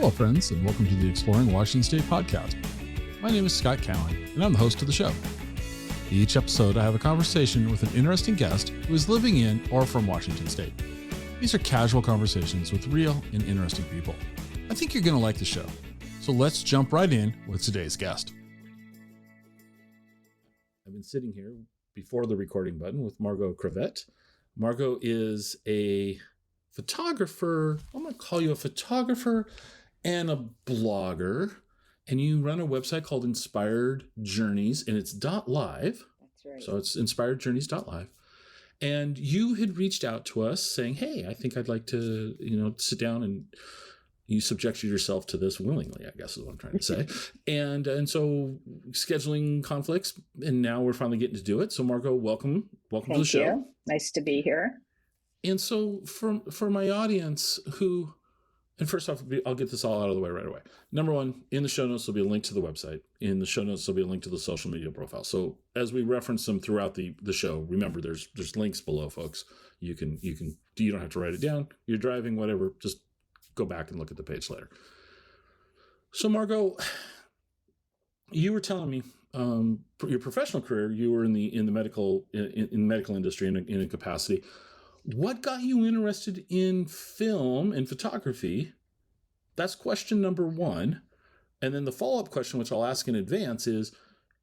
Hello, friends, and welcome to the Exploring Washington State podcast. My name is Scott Cowan, and I'm the host of the show. Each episode, I have a conversation with an interesting guest who is living in or from Washington State. These are casual conversations with real and interesting people. I think you're going to like the show. So let's jump right in with today's guest. I've been sitting here before the recording button with Margot Kravette. Margot is a photographer. I'm going to call you a photographer and a blogger. And you run a website called Inspired Journeys, and it's .live. That's right. So it's inspiredjourneys.live. And you had reached out to us saying, hey, I think I'd like to, sit down, and you subjected yourself to this willingly, I guess is what I'm trying to say. and so scheduling conflicts, and now we're finally getting to do it. So Margot, welcome to the show. Thank you. Nice to be here. And so for my audience who, and first off, I'll get this all out of the way right away. Number one, in the show notes, there'll be a link to the website. In the show notes, there'll be a link to the social media profile. So as we reference them throughout the show, remember there's links below, folks. You don't have to write it down. You're driving, whatever, just go back and look at the page later. So Margot, you were telling me your professional career, you were in the medical industry in a capacity. What got you interested in film and photography? That's question number one. And then the follow-up question, which I'll ask in advance, is,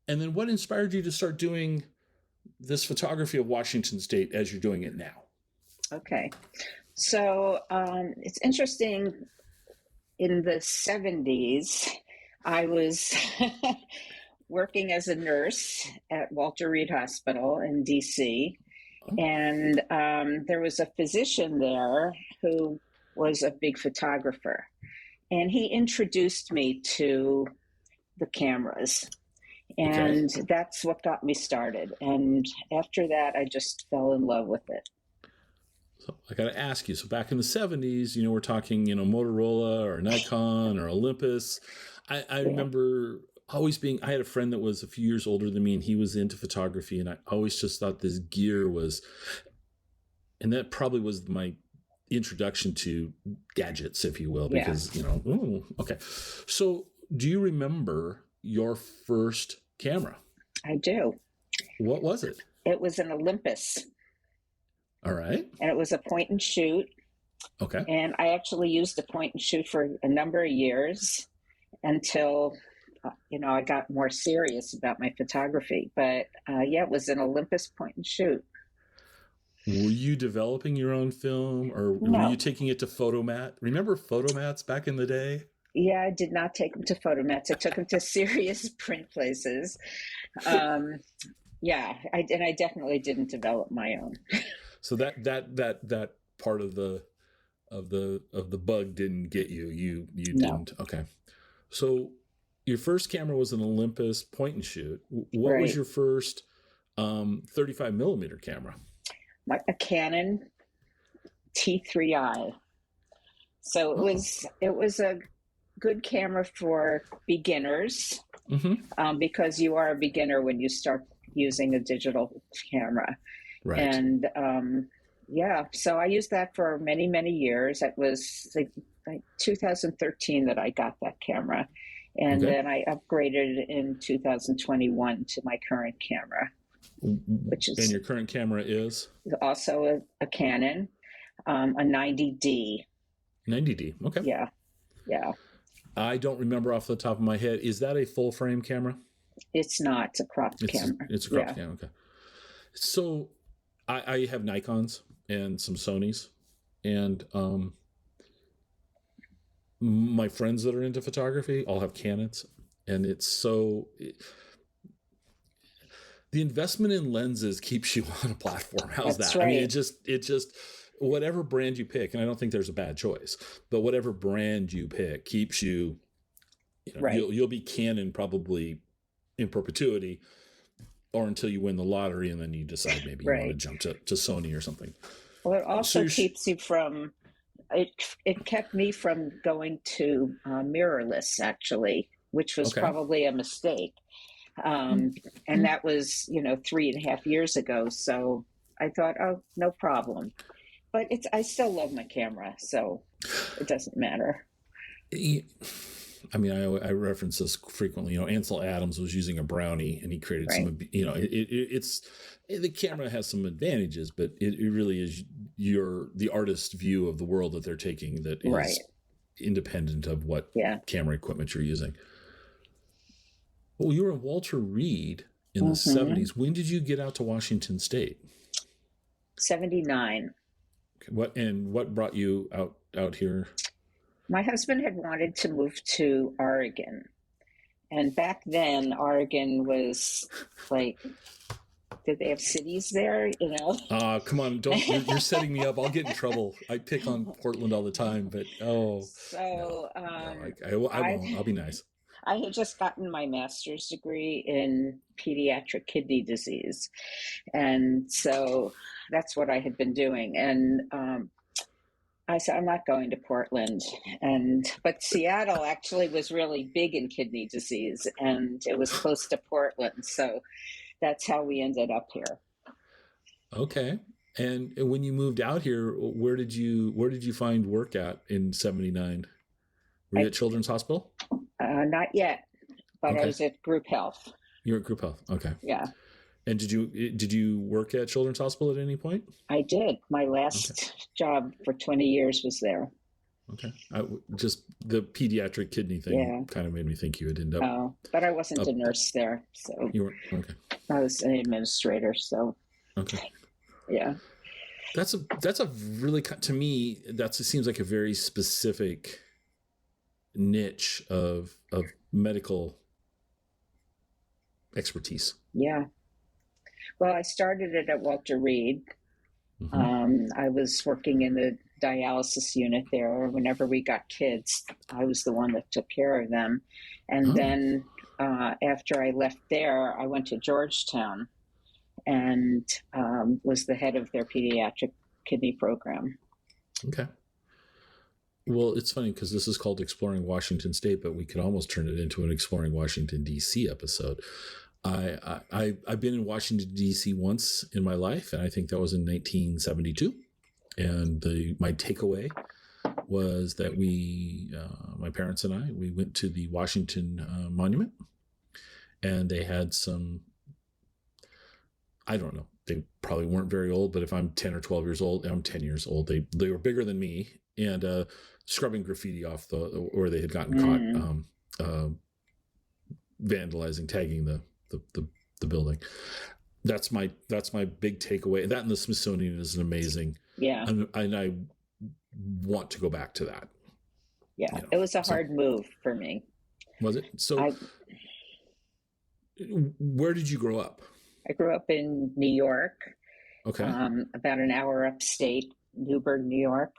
and then what inspired you to start doing this photography of Washington State as you're doing it now? Okay. So it's interesting. In the 70s, I was working as a nurse at Walter Reed Hospital in D.C., and there was a physician there who was a big photographer. And he introduced me to the cameras. And That's what got me started. And after that, I just fell in love with it. So I got to ask you, so back in the 70s, we're talking, Motorola or Nikon or Olympus. I remember I had a friend that was a few years older than me, and he was into photography, and I always just thought this gear was, and that probably was my introduction to gadgets, if you will, because, okay. So do you remember your first camera? I do. What was it? It was an Olympus. All right. And it was a point and shoot. Okay. And I actually used a point and shoot for a number of years until I got more serious about my photography. But it was an Olympus point and shoot. Were you developing your own film, or No. were you taking it to Photomat? Remember Photomats back in the day? Yeah, I did not take them to Photomats. I took them to serious print places. I definitely didn't develop my own. So that part of the bug didn't get you. You didn't. Okay. So your first camera was an Olympus point and shoot. What was your first 35 millimeter camera? A Canon T3i. So it was a good camera for beginners, because you are a beginner when you start using a digital camera. Right. And so I used that for many, many years. It was like 2013 that I got that camera. And then I upgraded in 2021 to my current camera, which is... And your current camera is? Also a Canon, a 90D. 90D, okay. Yeah. I don't remember off the top of my head. Is that a full frame camera? It's not. It's a cropped camera. It's a cropped camera, okay. So I have Nikons and some Sonys, and my friends that are into photography all have Canons, and the investment in lenses keeps you on a platform. How's That's that? Right. I mean, it just whatever brand you pick, and I don't think there's a bad choice, but whatever brand you pick keeps you, you'll be Canon probably in perpetuity, or until you win the lottery, and then you decide maybe you want to jump to Sony or something. Well, it also keeps you from, it kept me from going to mirrorless, actually, which was probably a mistake. And that was, 3.5 years ago. So I thought, oh, no problem. But I still love my camera, so it doesn't matter. I mean, I reference this frequently. You know, Ansel Adams was using a brownie, and he created Right. some. You know, it's the camera has some advantages, but it really is the artist's view of the world that they're taking that Right. is independent of what Yeah. camera equipment you're using. Well, you were at Walter Reed in the Mm-hmm. 70s. When did you get out to Washington State? 79. What brought you out here? My husband had wanted to move to Oregon. And back then, Oregon was like, did they have cities there? You know? Come on, you're setting me up. I'll get in trouble. I pick on Portland all the time, but So I won't. I'll be nice. I had just gotten my master's degree in pediatric kidney disease. And so that's what I had been doing. And I said, I'm not going to Portland. But Seattle actually was really big in kidney disease, and it was close to Portland. So that's how we ended up here. Okay. And when you moved out here, where did you find work at in 79? Were you at Children's Hospital? Not yet, but Okay. I was at Group Health. You were at Group Health. Okay. Yeah. And did you work at Children's Hospital at any point? I did. My last job for 20 years was there. Okay. Just the pediatric kidney thing kind of made me think you would end up. Oh, but I wasn't a nurse there. So you were okay. I was an administrator. So okay. Yeah. That's a really, to me, it seems like a very specific niche of medical expertise. Yeah. Well, I started it at Walter Reed. Mm-hmm. I was working in the dialysis unit there. Whenever we got kids, I was the one that took care of them. And then after I left there, I went to Georgetown and was the head of their pediatric kidney program. Okay. Well, it's funny because this is called Exploring Washington State, but we could almost turn it into an Exploring Washington, D.C. episode. I've been in Washington, D.C. once in my life, and I think that was in 1972. And my takeaway was that my parents and I, we went to the Washington Monument, and they had some, I don't know, they probably weren't very old, but if I'm 10 or 12 years old, I'm 10 years old. They were bigger than me, and scrubbing graffiti off where they had gotten caught vandalizing, tagging the building. That's my big takeaway. That and the Smithsonian is an amazing. Yeah. And I want to go back to that. Yeah. You know, it was a hard move for me. Was it? So where did you grow up? I grew up in New York. Okay. About an hour upstate, Newburgh, New York.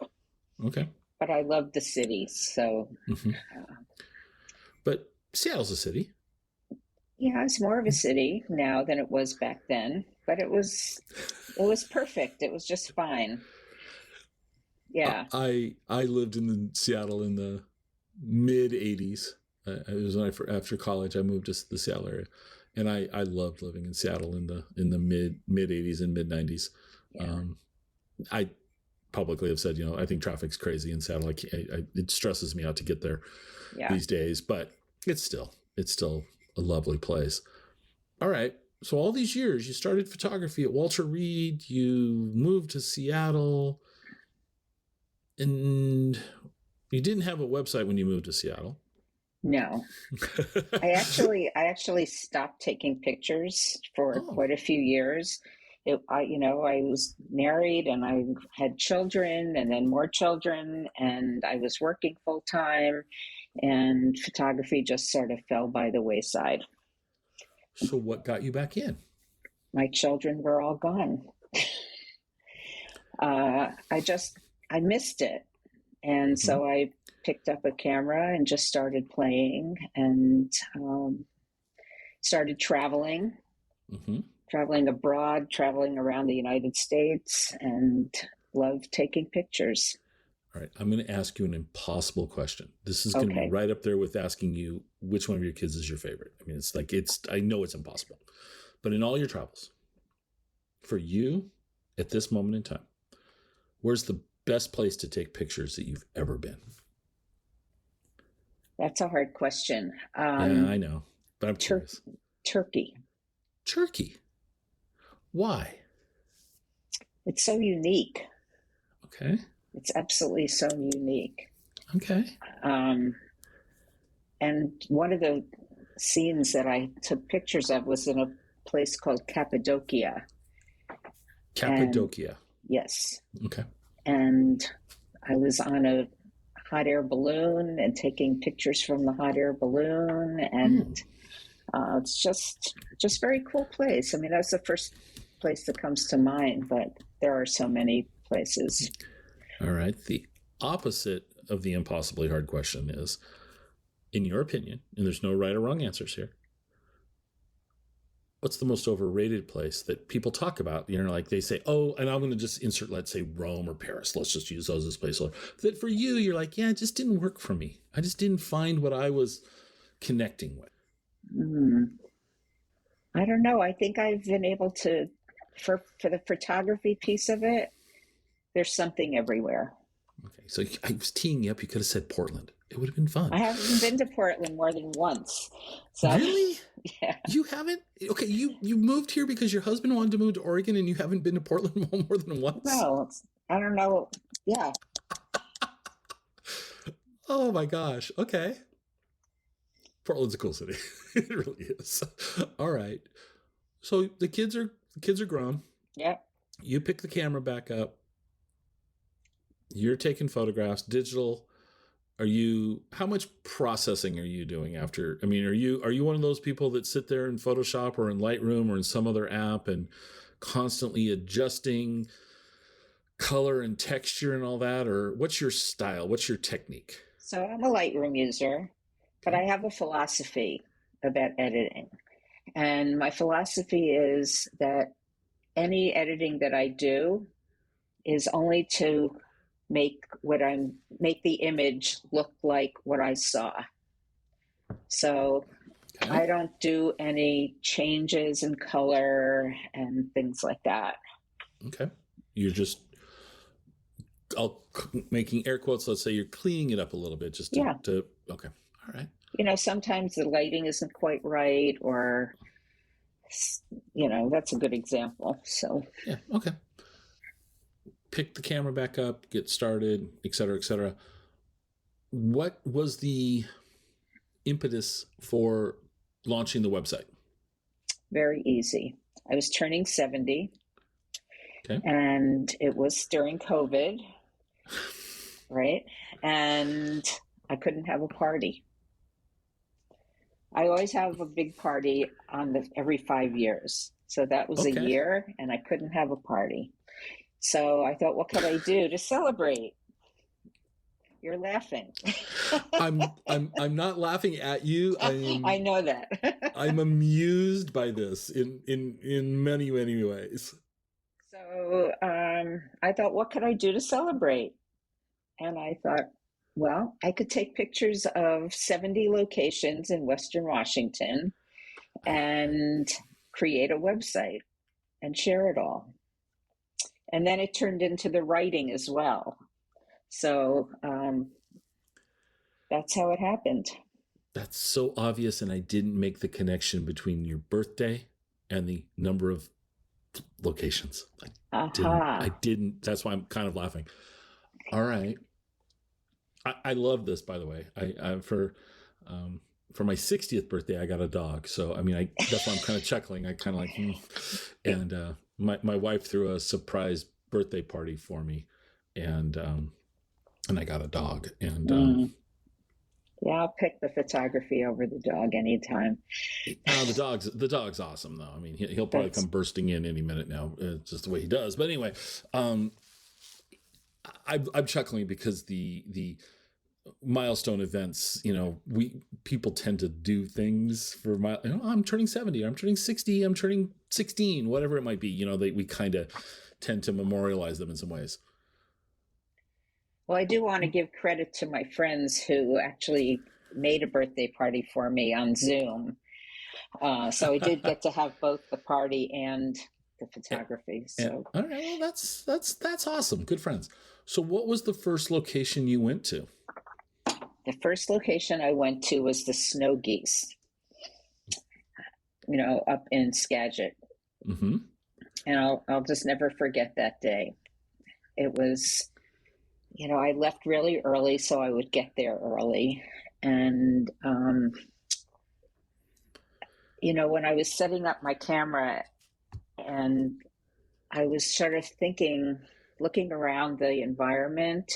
Okay. But I loved the city, so. But Seattle's a city. Yeah, it's more of a city now than it was back then, but it was perfect. It was just fine. Yeah. I lived in Seattle in the mid 80s. It was when after college I moved to the Seattle area, and I loved living in Seattle in the mid 80s and mid 90s. Yeah. I publicly have said, I think traffic's crazy in Seattle. It stresses me out to get there these days, but it's still a lovely place. All right. So all these years, you started photography at Walter Reed, you moved to Seattle, and you didn't have a website when you moved to Seattle. No. I actually stopped taking pictures for quite a few years. I was married and I had children and then more children, and I was working full time, and photography just sort of fell by the wayside. So what got you back in? My children were all gone. I missed it. And so I picked up a camera and just started playing and started traveling, traveling abroad, traveling around the United States, and loved taking pictures. All right. I'm going to ask you an impossible question. This is going to be right up there with asking you which one of your kids is your favorite. I mean, I know it's impossible, but in all your travels, for you at this moment in time, where's the best place to take pictures that you've ever been? That's a hard question. Yeah, I know, but I'm Tur- curious. Turkey. Turkey. Why? It's so unique. Okay. It's absolutely so unique. Okay. Um, and one of the scenes that I took pictures of was in a place called Cappadocia. And Cappadocia. yes, Okay. and I was on a hot air balloon and taking pictures from the hot air balloon, and it's just very cool place. I mean, that's the first place that comes to mind, but there are so many places. All right. The opposite of the impossibly hard question is, in your opinion, and there's no right or wrong answers here, what's the most overrated place that people talk about? You know, like they say, oh, and I'm going to just insert, let's say Rome or Paris. Let's just use those as placeholder. That for you, you're like, yeah, it just didn't work for me. I just didn't find what I was connecting with. I don't know. I think I've been able to, for the photography piece of it, there's something everywhere. Okay, so I was teeing you up. You could have said Portland. It would have been fun. I haven't been to Portland more than once. So, really? Yeah. You haven't? Okay, you moved here because your husband wanted to move to Oregon, and you haven't been to Portland more than once? No, I don't know. Yeah. Oh my gosh. Okay. Portland's a cool city. It really is. All right. So the kids are grown. Yeah. You pick the camera back up. You're taking photographs, digital. How much processing are you doing after? I mean, are you one of those people that sit there in Photoshop or in Lightroom or in some other app and constantly adjusting color and texture and all that? Or what's your style? What's your technique? So I'm a Lightroom user, but I have a philosophy about editing. And my philosophy is that any editing that I do is only to make the image look like what I saw. So Okay. I don't do any changes in color and things like that. Okay. You're just making air quotes. Let's say you're cleaning it up a little bit just to okay. All right. You know, sometimes the lighting isn't quite right, or, you know, that's a good example. So yeah. Okay. Pick the camera back up, get started, et cetera, et cetera. What was the impetus for launching the website? Very easy. I was turning 70. Okay. And it was during COVID, right? And I couldn't have a party. I always have a big party every 5 years. So that was a year, and I couldn't have a party. So I thought, what could I do to celebrate? You're laughing. I'm not laughing at you. I know that. I'm amused by this in many, many ways. So I thought, what could I do to celebrate? And I thought, well, I could take pictures of 70 locations in Western Washington and create a website and share it all. And then it turned into the writing as well. So that's how it happened. That's so obvious, and I didn't make the connection between your birthday and the number of locations. I didn't. That's why I'm kind of laughing. All right. I love this, by the way. For my 60th birthday, I got a dog. So, I mean, that's why I'm kind of chuckling. I kind of like, and my wife threw a surprise birthday party for me, and I got a dog. And yeah, I'll pick the photography over the dog anytime. The dog's awesome, though. I mean, he'll probably come bursting in any minute now. It's just the way he does. But anyway, I'm chuckling because the milestone events, you know, people tend to do things for I'm turning 70, I'm turning 60, I'm turning 16, whatever it might be. You know, we kind of tend to memorialize them in some ways. Well, I do want to give credit to my friends who actually made a birthday party for me on Zoom. So I did get to have both the party and the photography. So all right, well, that's awesome. Good friends. So what was the first location you went to? the first location I went to was the snow geese, up in Skagit. Mm-hmm. And I'll just never forget that day. It was, I left really early so I would get there early. And, when I was setting up my camera and I was sort of looking around the environment,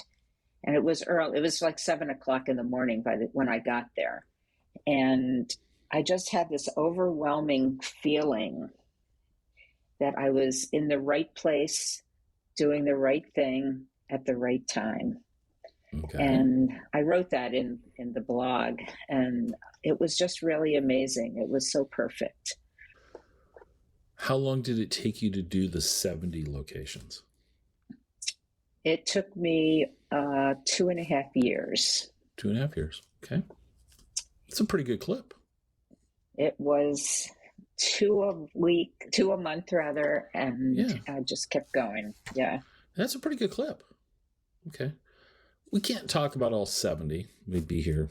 and it was early. It was like 7:00 in the morning when I got there. And I just had this overwhelming feeling that I was in the right place, doing the right thing at the right time. Okay. And I wrote that in the blog, and it was just really amazing. It was so perfect. How long did it take you to do the 70 locations? It took me 2.5 years. 2.5 years. Okay. That's a pretty good clip. It was 2 a month rather, and I just kept going. Yeah. That's a pretty good clip. Okay. We can't talk about all 70. We'd be here.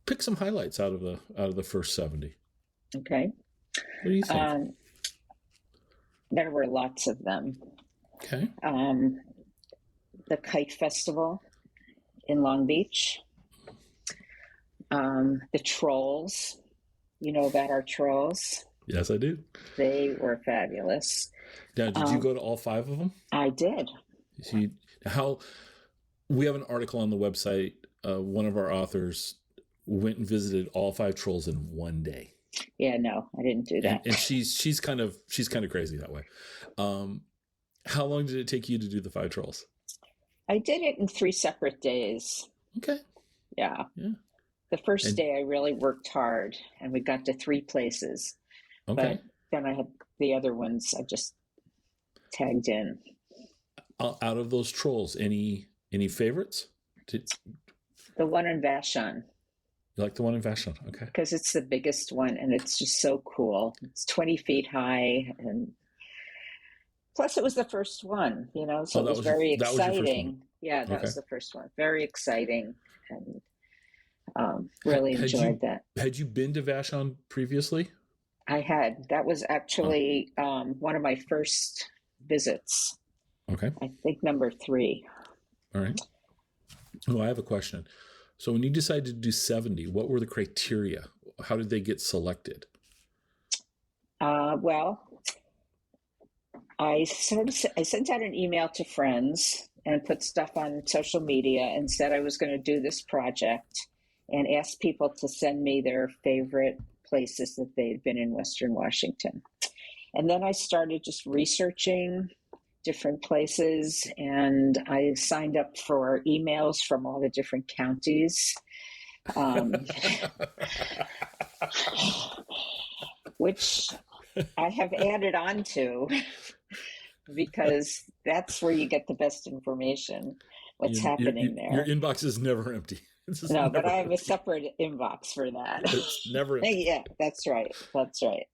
Pick some highlights out of the first 70. Okay. What do you think? There were lots of them. Okay. The Kite Festival in Long Beach. The trolls. You know about our trolls? Yes, I do. They were fabulous. Now, did you go to all 5 of them? I did. See, we have an article on the website. One of our authors went and visited all 5 trolls in one day. Yeah, no, I didn't do that. And she's kind of crazy that way. How long did it take you to do the 5 trolls? I did it in 3 separate days. Okay. Yeah. The first day I really worked hard, and we got to 3 places. Okay. But then I had the other ones I just tagged in. Out of those trolls, any favorites? The one in Vashon. You like the one in Vashon? Okay. Because it's the biggest one, and it's just so cool. It's 20 feet high, and plus it was the first one, so it was very exciting. Yeah, that was the first one. Very exciting, and really enjoyed that. Had you been to Vashon previously? I had. That was actually one of my first visits. Okay. I think number 3. All right. Oh, I have a question. So when you decided to do 70, what were the criteria? How did they get selected? Well, I sent out an email to friends and put stuff on social media and said I was going to do this project and asked people to send me their favorite places that they'd been in Western Washington. And then I started just researching different places, and I signed up for emails from all the different counties, which I have added on to because that's where you get the best information, what's happening there. Your inbox is never empty. No, but I have a separate inbox for that. It's never empty. Yeah, that's right. That's right.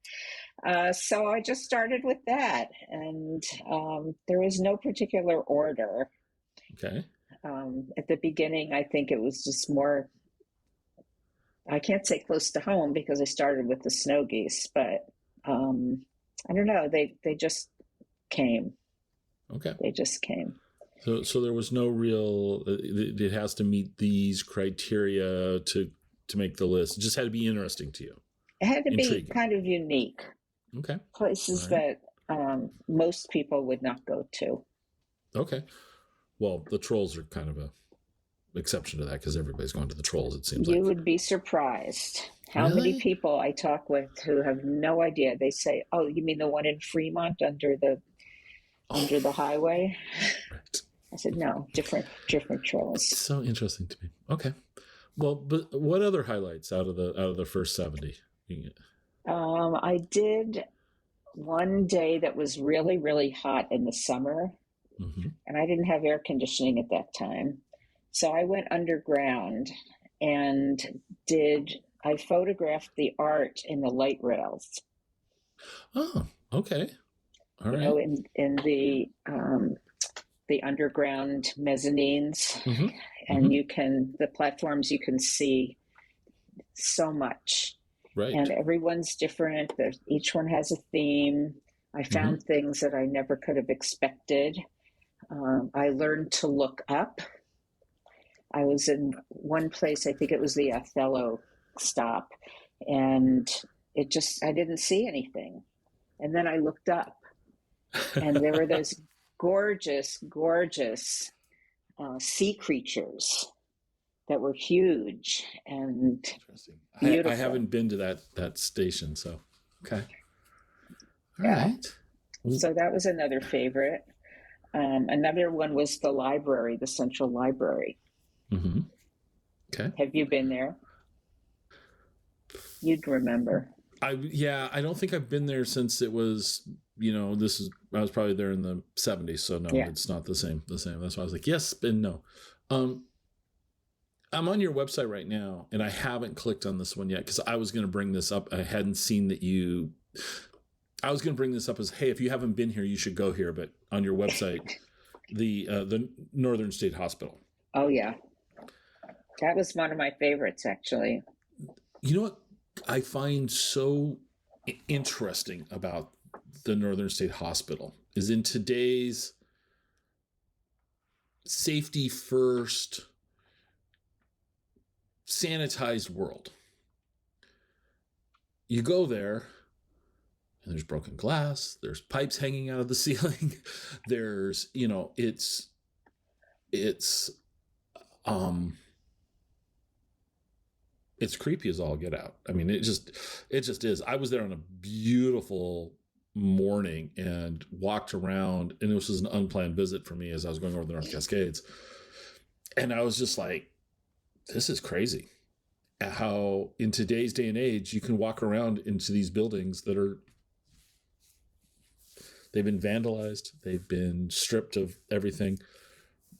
So I just started with that, and there was no particular order. Okay. At the beginning, I think it was just more, I can't say close to home because I started with the snow geese, but I don't know, they just came. Okay. They just came. So there was no real, it has to meet these criteria to make the list. It just had to be interesting to you. It had to Intriguing. be kind of unique. Okay. Places that most people would not go to. Okay. Well, the trolls are kind of a exception to that because everybody's going to the trolls, it seems like. You would be surprised how many people I talk with who have no idea. They say, "Oh, you mean the one in Fremont under the highway?" Right. I said, "No, different trolls." It's so interesting to me. Okay. Well, but what other highlights out of the first 70? I did one day that was really, really hot in the summer, and I didn't have air conditioning at that time. So I went underground and I photographed the art in the light rails. Oh, okay. All right. In the underground mezzanines. and the platforms, you can see so much. Right. And everyone's different. Each one has a theme. I found things that I never could have expected. I learned to look up. I was in one place, I think it was the Othello stop, and I didn't see anything. And then I looked up, and there were those gorgeous, gorgeous sea creatures that were huge and beautiful. I haven't been to that station, so okay. All Yeah. right. So that was another favorite. Another one was the library, the Central Library. Okay. Have you been there? You'd remember. I don't think I've been there since it was, I was probably there in the 70s, so no, it's not the same. That's why I was like, yes and no. I'm on your website right now, and I haven't clicked on this one yet because I was going to bring this up. I hadn't seen that I was going to bring this up as, hey, if you haven't been here, you should go here. But on your website, the Northern State Hospital. Oh, yeah. That was one of my favorites, actually. You know what I find so interesting about the Northern State Hospital is in today's safety first, sanitized world. You go there and there's broken glass, there's pipes hanging out of the ceiling, there's, it's creepy as all get out. I mean, it just is. I was there on a beautiful morning and walked around, and this was an unplanned visit for me as I was going over the North Cascades. And I was just like, this is crazy. How in today's day and age, you can walk around into these buildings that they've been vandalized. They've been stripped of everything.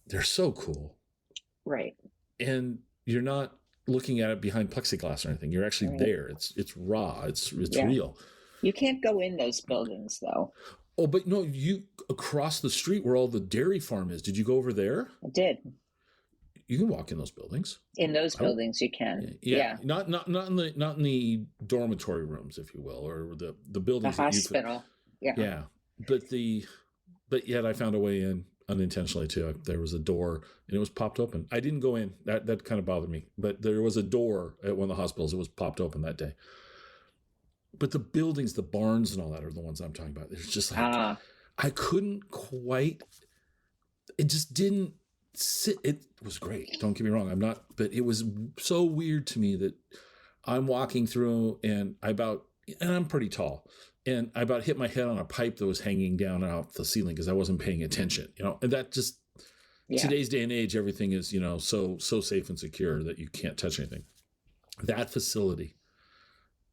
They're so cool. Right. And you're not looking at it behind plexiglass or anything. You're actually there. It's raw. It's real. You can't go in those buildings though. Oh, but no, you across the street where all the dairy farm is. Did you go over there? I did. You can walk in those buildings. In those buildings, you can. Yeah. Not in the dormitory rooms, if you will, or the buildings. The hospital. Yeah. But yet I found a way in unintentionally too. There was a door and it was popped open. I didn't go in. That kind of bothered me. But there was a door at one of the hospitals. It was popped open that day. But the buildings, the barns and all that are the ones I'm talking about. It's just like, I couldn't quite, it just didn't sit. It was great. Don't get me wrong. But it was so weird to me that I'm walking through and I'm pretty tall. And I about hit my head on a pipe that was hanging down off the ceiling because I wasn't paying attention, and that just, today's day and age, everything is, so safe and secure that you can't touch anything. That facility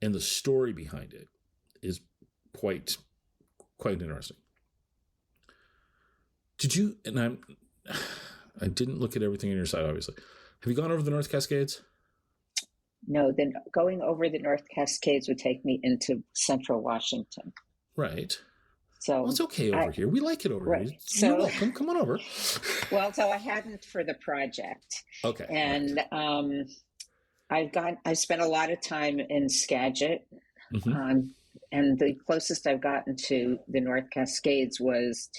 and the story behind it is quite interesting. I didn't look at everything on your site, obviously. Have you gone over the North Cascades? No, then going over the North Cascades would take me into Central Washington. Right. So it's okay over here. We like it over here. So, you're welcome. Come on over. Well, so I hadn't for the project. Okay. And I spent a lot of time in Skagit. And the closest I've gotten to the North Cascades was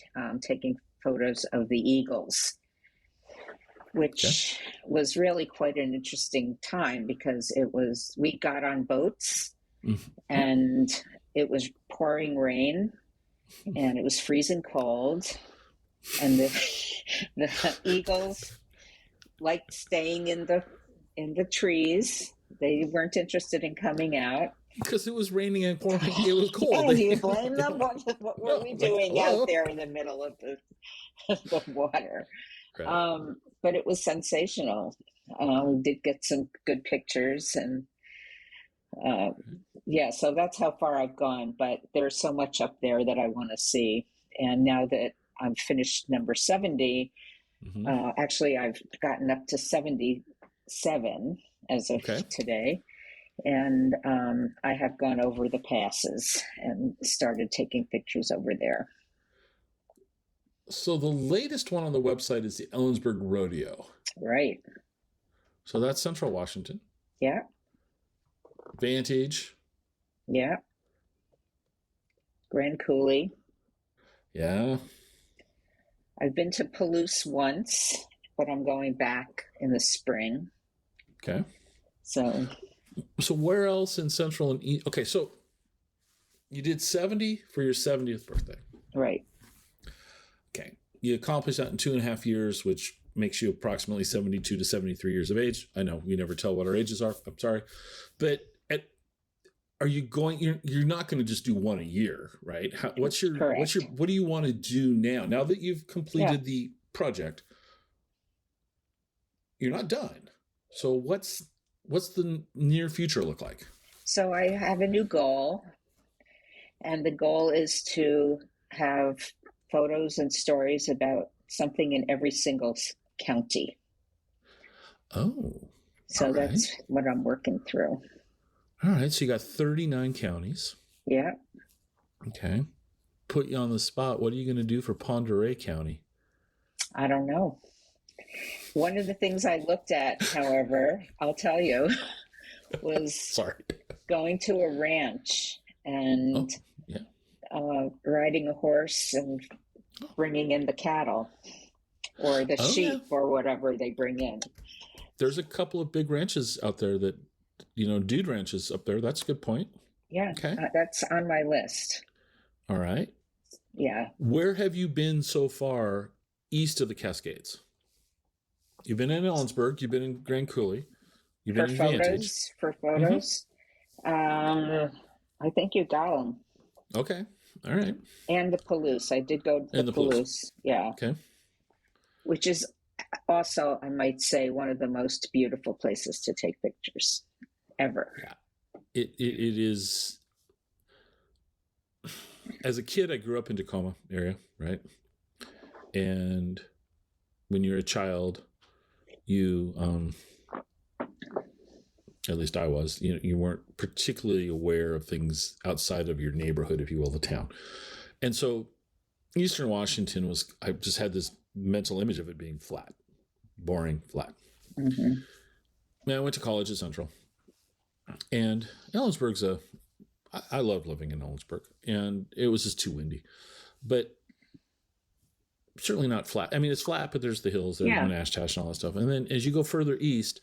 taking photos of the eagles, which was really quite an interesting time because we got on boats and it was pouring rain and it was freezing cold, and the eagles liked staying in the trees. They weren't interested in coming out because it was raining and pouring. It was cold. Yeah, you blame them? What were we doing out there in the middle of the water? Right. But it was sensational. We did get some good pictures, and so that's how far I've gone. But there's so much up there that I want to see. And now that I'm finished number 70, actually I've gotten up to 77 as of today. And I have gone over the passes and started taking pictures over there. So the latest one on the website is the Ellensburg Rodeo. Right. So that's Central Washington. Yeah. Vantage. Yeah. Grand Coulee. Yeah. I've been to Palouse once, but I'm going back in the spring. Okay. So where else in Central and East? Okay, so you did 70 for your 70th birthday. Right. Okay. You accomplished that in 2.5 years, which makes you approximately 72 to 73 years of age. I know we never tell what our ages are. I'm sorry. But are you going, you're not going to just do one a year, right? What do you want to do now that you've completed the project? You're not done. So what's the near future look like? So I have a new goal, and the goal is to have photos and stories about something in every single county. Oh. So that's what I'm working through. All right. So you got 39 counties. Yeah. Okay. Put you on the spot. What are you going to do for Pend Oreille County? I don't know. One of the things I looked at, however, I'll tell you, was going to a ranch and riding a horse and bringing in the cattle or the sheep or whatever they bring in. There's a couple of big ranches out there that, dude ranches up there. That's a good point. Yeah. Okay. That's on my list. All right. Yeah. Where have you been so far east of the Cascades? You've been in Ellensburg. You've been in Grand Coulee. You've been in Vantage. For photos. Mm-hmm. I think you got them. Okay. All right. And the Palouse. I did go to the Palouse. Yeah. Okay. Which is also, I might say, one of the most beautiful places to take pictures ever. Yeah. It is. As a kid, I grew up in Tacoma area, right? And when you're a child, you, at least I was, you weren't particularly aware of things outside of your neighborhood, if you will, the town. And so Eastern Washington I just had this mental image of it being flat, boring, flat. Mm-hmm. Now I went to college at Central, and Ellensburg's I loved living in Ellensburg, and it was just too windy, but certainly not flat. I mean, it's flat, but there's the hills there, and Ashtash and all that stuff. And then as you go further east,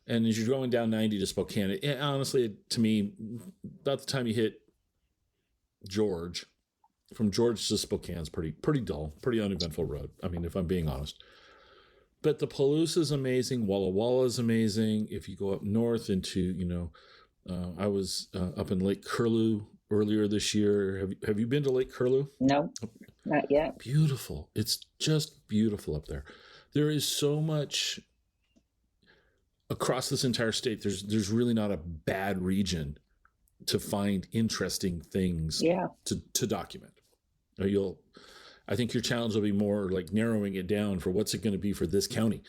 and as you're going down 90 to Spokane, honestly, to me, about the time you hit George, from George to Spokane is pretty dull, pretty uneventful road. I mean, if I'm being honest. But the Palouse is amazing. Walla Walla is amazing. If you go up north into, I was up in Lake Curlew earlier this year. Have you been to Lake Curlew? No, not yet. Beautiful. It's just beautiful up there. There is so much across this entire state. There's really not a bad region to find interesting things to document. I think your challenge will be more like narrowing it down for what's it going to be for this county.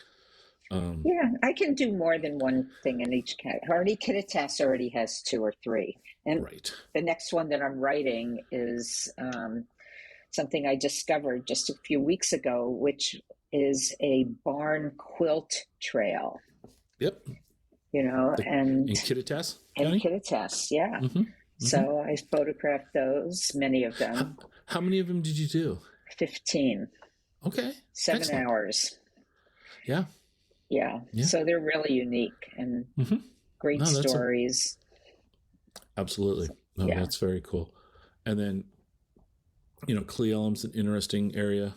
I can do more than one thing in each county. Kittitas already has 2 or 3. And the next one that I'm writing is something I discovered just a few weeks ago, which is a barn quilt trail. Yep. And in Kittitas? In Kittitas, yeah. Mm-hmm. Mm-hmm. So I photographed those, many of them. How many of them did you do? 15. Okay. 7 Excellent. hours. Yeah. Yeah. So they're really unique and great stories. Absolutely. No, that's very cool. And then, Cle Elum's an interesting area.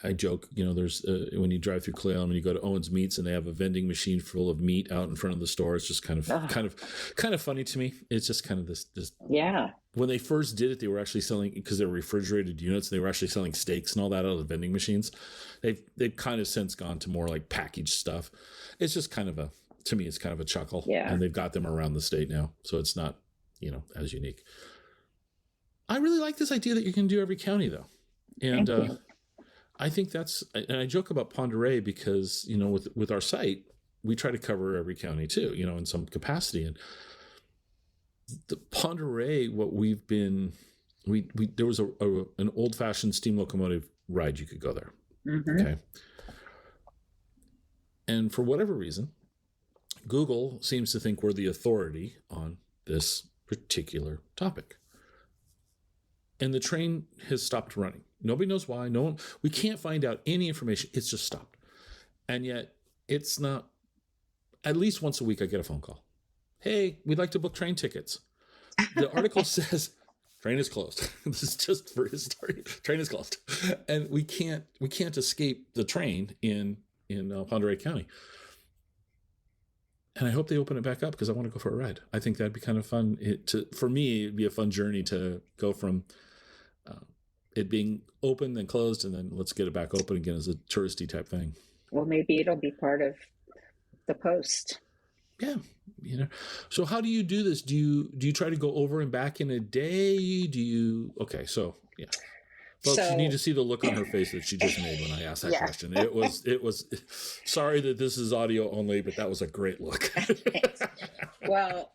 I joke, there's when you drive through Cle Elum and you go to Owen's Meats and they have a vending machine full of meat out in front of the store. It's just kind of funny to me. It's just kind of this. Yeah. When they first did it, they were actually selling, because they're refrigerated units, they were actually selling steaks and all that out of the vending machines. They've kind of since gone to more like packaged stuff. It's just to me, it's kind of a chuckle. Yeah. And they've got them around the state now, so it's not, as unique. I really like this idea that you can do every county though, and. I think and I joke about Pend Oreille because, with our site, we try to cover every county too, in some capacity. And the Pend Oreille, what we've been we there was an old fashioned steam locomotive ride you could go there. Mm-hmm. Okay. And for whatever reason, Google seems to think we're the authority on this particular topic. And the train has stopped running. Nobody knows why. No one, we can't find out any information. It's just stopped. And yet it's not, at least once a week I get a phone call. Hey, we'd like to book train tickets. The article says train is closed. This is just for his story. Train is closed. And we can't escape the train in Pend Oreille County. And I hope they open it back up because I want to go for a ride. I think that'd be kind of fun. For me, it'd be a fun journey to go from it being open, then closed, and then let's get it back open again as a touristy type thing. Well, maybe it'll be part of the post. Yeah, So how do you do this? Do you try to go over and back in a day? Okay, so yeah. Folks, you need to see the look on her face that she just made when I asked that question. It was sorry that this is audio only, but that was a great look. Well,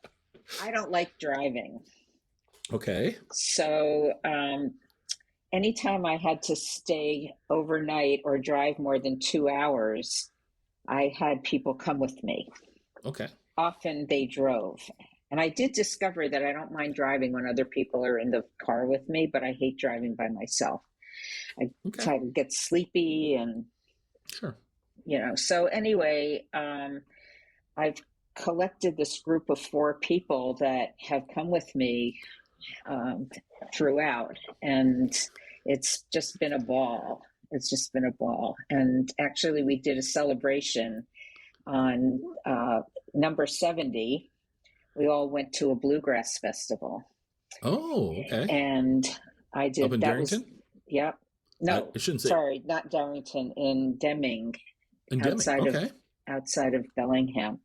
I don't like driving. Okay. So anytime I had to stay overnight or drive more than 2 hours, I had people come with me. Okay. Often they drove. And I did discover that I don't mind driving when other people are in the car with me, but I hate driving by myself. I try to get sleepy and, sure. So anyway, I've collected this group of 4 people that have come with me throughout, and it's just been a ball. And actually we did a celebration on number 70. We all went to a bluegrass festival. Oh, okay. And I did. Up in Darrington? Yep. No, I shouldn't say. Sorry, not Darrington. In Deming. Outside of Bellingham.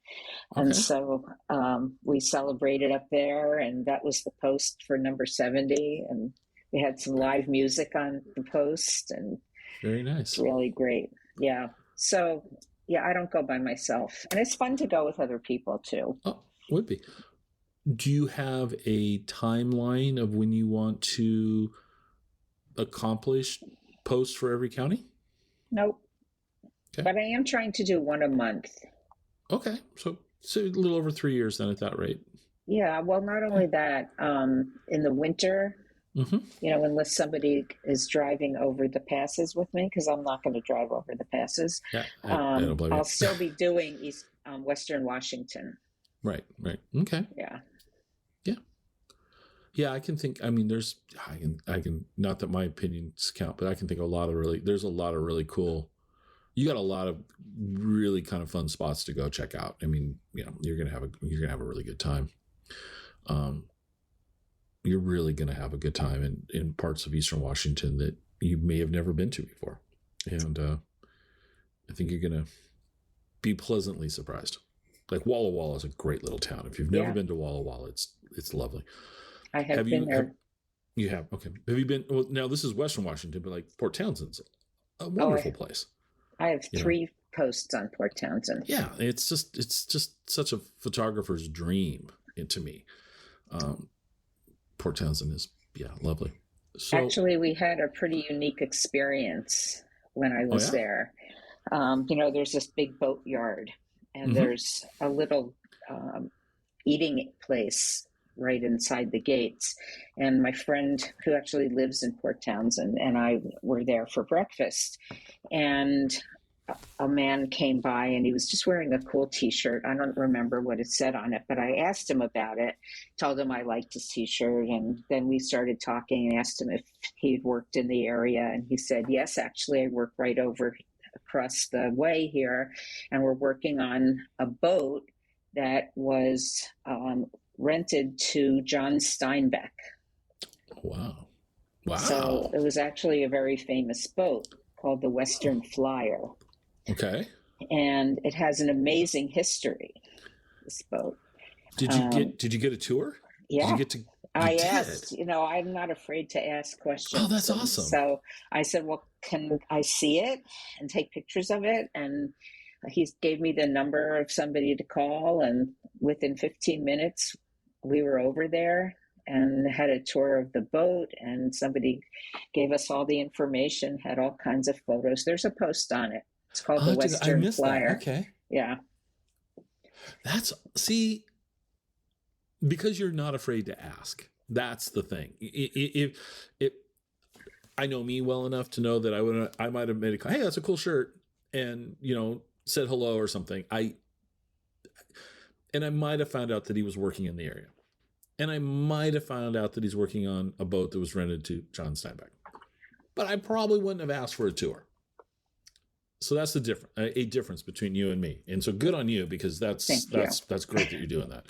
Okay. And so we celebrated up there, and that was the post for number 70. And we had some live music on the post, and very nice. It's really great. Yeah. So yeah, I don't go by myself, and it's fun to go with other people too. Oh, would be. Do you have a timeline of when you want to accomplish posts for every county? Nope. Okay. But I am trying to do one a month. Okay. So a little over 3 years then at that rate. Yeah. Well, not only that, in the winter, unless somebody is driving over the passes with me, because I'm not going to drive over the passes. Yeah, I'll still be doing Western Washington. Right. Okay. Yeah. Yeah, I can think. I mean, I can. Not that my opinions count, but I can think of there's a lot of really cool. You got a lot of really kind of fun spots to go check out. I mean, you're gonna have a really good time. You're really gonna have a good time in parts of Eastern Washington that you may have never been to before, and I think you're gonna be pleasantly surprised. Like Walla Walla is a great little town. If you've never been to Walla Walla, it's lovely. I have been there. You have? Okay. Have you been? Well, now this is Western Washington, but like Port Townsend's a wonderful place. I have 3 posts on Port Townsend. Yeah, it's just such a photographer's dream to me. Port Townsend is lovely. So, actually, we had a pretty unique experience when I was there. There's this big boat yard, and there's a little eating place right inside the gates. And my friend who actually lives in Port Townsend and I were there for breakfast. And a man came by and he was just wearing a cool t-shirt. I don't remember what it said on it, but I asked him about it, told him I liked his t-shirt. And then we started talking and asked him if he'd worked in the area. And he said, yes, actually, I work right over across the way here. And we're working on a boat that was rented to John Steinbeck. Wow. So it was actually a very famous boat called the Western Flyer. Okay. And it has an amazing history, this boat. Did you get a tour? Yeah. Did you get to I asked, I'm not afraid to ask questions. Oh, that's awesome. So I said, well, can I see it and take pictures of it? And he gave me the number of somebody to call. And within 15 minutes, we were over there. and had a tour of the boat, and somebody gave us all the information, had all kinds of photos. There's a post on it. It's called the I Western missed Flyer. that. Okay. Yeah. See, because you're not afraid to ask. That's the thing. I know me well enough to know that I might have made a, hey, that's a cool shirt, and said hello or something. I might have found out that he was working in the area, and I might have found out that he's working on a boat that was rented to John Steinbeck, but I probably wouldn't have asked for a tour. So that's a difference between you and me, and so good on you, because that's great that you're doing that.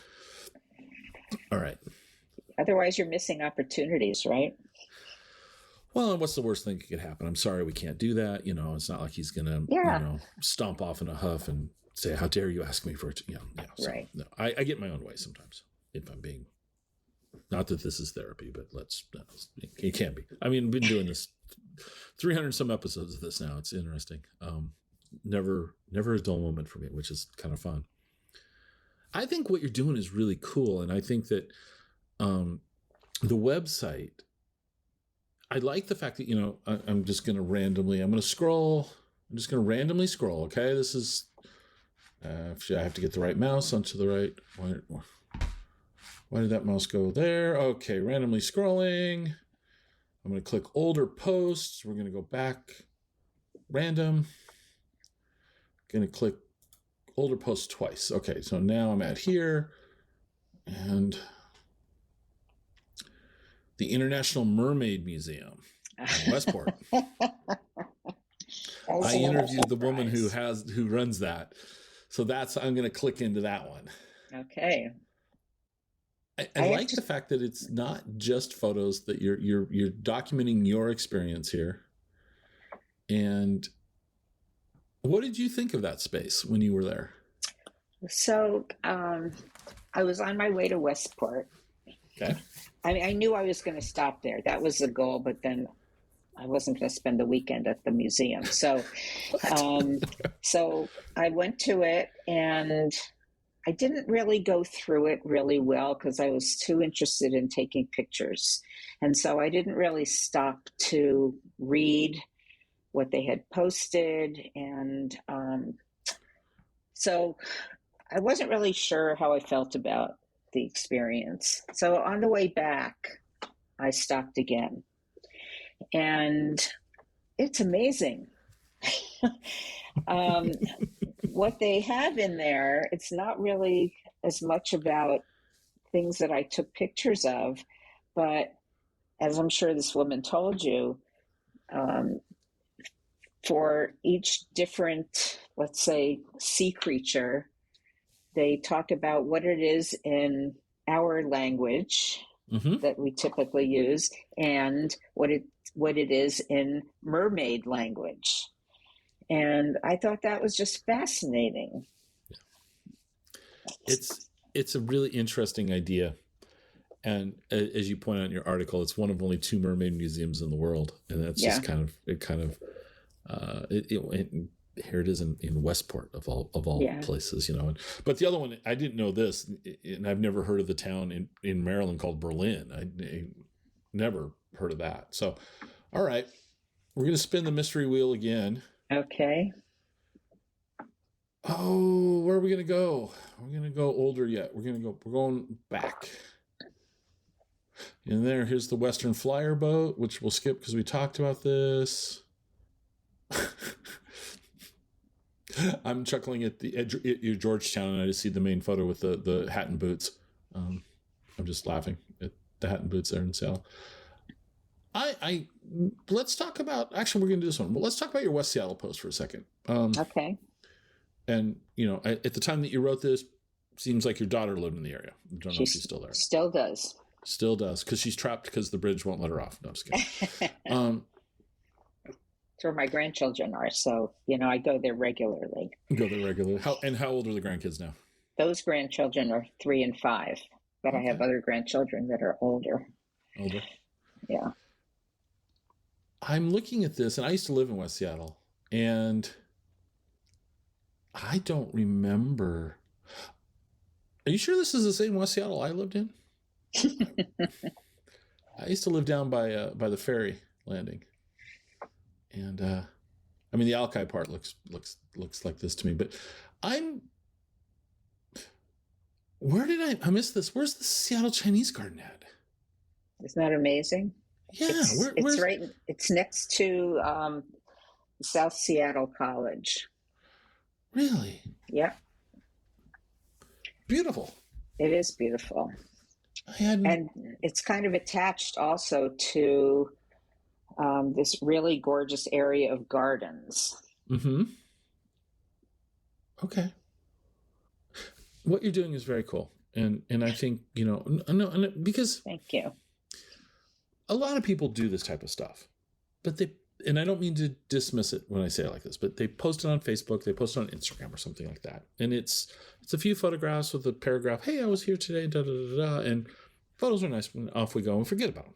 All right. Otherwise, you're missing opportunities, right? Well, and what's the worst thing that could happen? I'm sorry, we can't do that. It's not like he's gonna, stomp off in a huff and say, "How dare you ask me for it?" So, right. No, I get my own way sometimes. If I'm being, not that this is therapy, but it can be. I mean, I've been doing this 300 some episodes of this now. It's interesting. Never a dull moment for me, which is kind of fun. I think what you're doing is really cool, and I think that the website. I like the fact that, I'm just going to randomly scroll. I'm just going to randomly scroll. Okay. This is, I have to get the right mouse onto the right. Why did that mouse go there? Okay. Randomly scrolling. I'm going to click older posts. We're going to go back random. Going to click older posts twice. Okay. So now I'm at here, and the International Mermaid Museum in Westport. I interviewed the woman who runs that. So I'm going to click into that one. Okay. I like the fact that it's not just photos, that you're documenting your experience here. And what did you think of that space when you were there? So I was on my way to Westport. Okay. I knew I was going to stop there. That was the goal, but then I wasn't going to spend the weekend at the museum. So, so I went to it, and I didn't really go through it really well because I was too interested in taking pictures. And so I didn't really stop to read what they had posted. And so I wasn't really sure how I felt about the experience. So on the way back, I stopped again, and it's amazing. What they have in there, it's not really as much about things that I took pictures of, but as I'm sure this woman told you, for each different, let's say, sea creature, they talk about what it is in our language that we typically use, and what it is in mermaid language. And I thought that was just fascinating. It's a really interesting idea. And as you point out in your article, it's one of only 2 mermaid museums in the world. And that's just here it is in Westport of all places, but the other one, I didn't know this, and I've never heard of the town in Maryland called Berlin. I never heard of that. So, all right, we're going to spin the mystery wheel again. Okay. Oh, where are we going to go? We're going to go older yet. We're going back. And here's the Western Flyer boat, which we'll skip because we talked about this. I'm chuckling at your Georgetown, and I just see the main photo with the hat and boots. I'm just laughing at the hat and boots there in Seattle. Let's talk about, actually, we're going to do this one. Well, let's talk about your West Seattle post for a second. Okay. And, at the time that you wrote this, seems like your daughter lived in the area. I don't know if she's still there. Still does. Still does, because she's trapped because the bridge won't let her off. No, I'm just kidding. It's where my grandchildren are, so I go there regularly. How old are the grandkids now? Those grandchildren are 3 and 5, but okay. I have other grandchildren that are older. Older? Yeah. I'm looking at this, and I used to live in West Seattle, and I don't remember. Are you sure this is the same West Seattle I lived in? I used to live down by the ferry landing, and I mean the Alki part looks like this to me. But I'm where did I miss this? Where's the Seattle Chinese Garden at? Isn't that amazing? Yeah, it's right. It's next to South Seattle College. Really? Yeah. Beautiful. It is beautiful. And it's kind of attached also to this really gorgeous area of gardens. Mm-hmm. Okay. What you're doing is very cool. And I think, no, because thank you. A lot of people do this type of stuff, but and I don't mean to dismiss it when I say it like this, but they post it on Facebook, they post it on Instagram or something like that. And it's a few photographs with a paragraph. Hey, I was here today, da, da, da, da, and photos are nice, and off we go and forget about them.